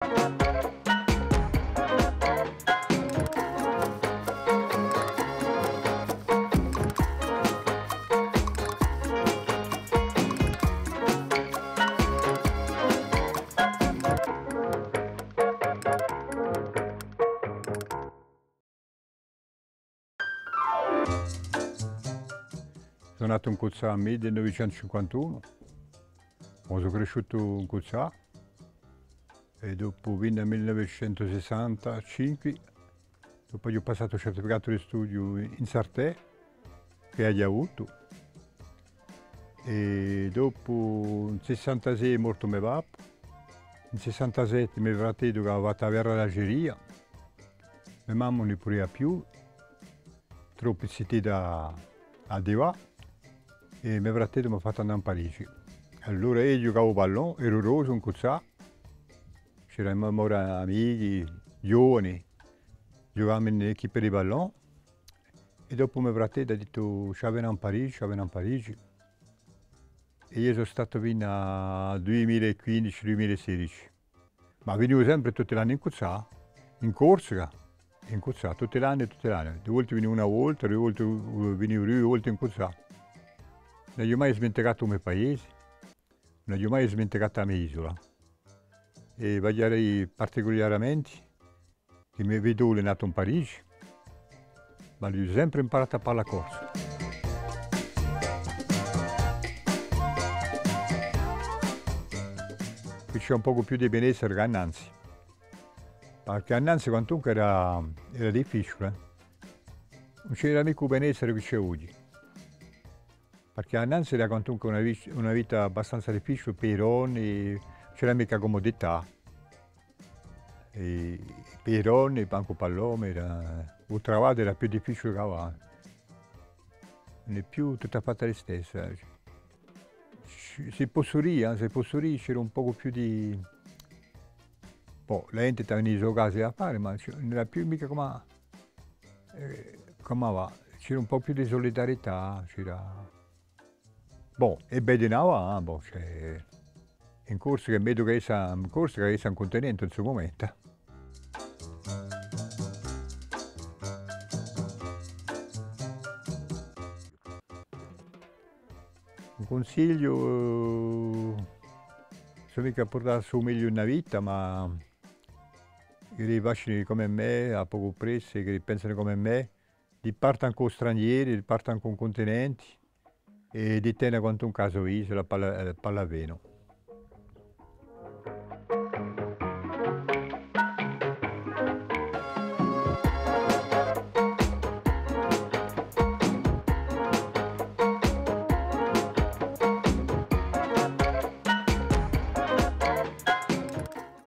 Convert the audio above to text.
Sono nato in Cuzzà nel 1951, sono cresciuto in Cuzzà e dopo nel 1965, dopo ho passato il certificato di studio in Sartè, che ho avuto, e dopo nel 66 è morto mio papà, nel 67 mio fratello che aveva fatto la guerra all'Algeria, mia mamma non ne poteva più, troppo zitti da Deva. E mio fratello mi ha fatto andare a Parigi. Allora io giocavo a pallone, ero roso in Cuzzà, c'erano amici, giovani, giocavamo in equipe di pallone e dopo mio fratello ha detto ci veniamo a Parigi, ci veniamo a Parigi. E io sono stato fino al 2015-2016, ma venivo sempre tutti gli anni in Cuzzà, in Corsica, in Cuzzà, tutti gli anni. Due volte venivo una volta, due volte venivo due volte in Cuzzà. Non ho mai dimenticato il mio paese, non ho mai dimenticato la mia isola. E voglio particolarmente che mio figlio è nato in Parigi, ma lui ha sempre imparato a parlare corso. Qui c'è un poco più di benessere che annanzi, perché annanzi quantunque era difficile, non c'era mica il benessere che c'è oggi. Perché annanzi era quantunque una vita abbastanza difficile per i donne, c'era mica comodità. E per i donne, il banco pallone, il travaglio era più difficile che ora. Non è più tutta fatta la stessa. Si può dire, c'era un poco più di... Poi la gente aveva i suoi casi da fare, ma non era più mica come va. C'era un po' più di solidarietà, c'era... Boh, e beh di now, boh, cioè, in Corsica che vedo che è un continente in questo momento. Un consiglio, se mica portare su meglio una vita, ma che rifacciano come me, a poco prezzo, che pensano come me, di partano con stranieri, di partano con continenti e di tenere quanto un caso isola, Pallaveno.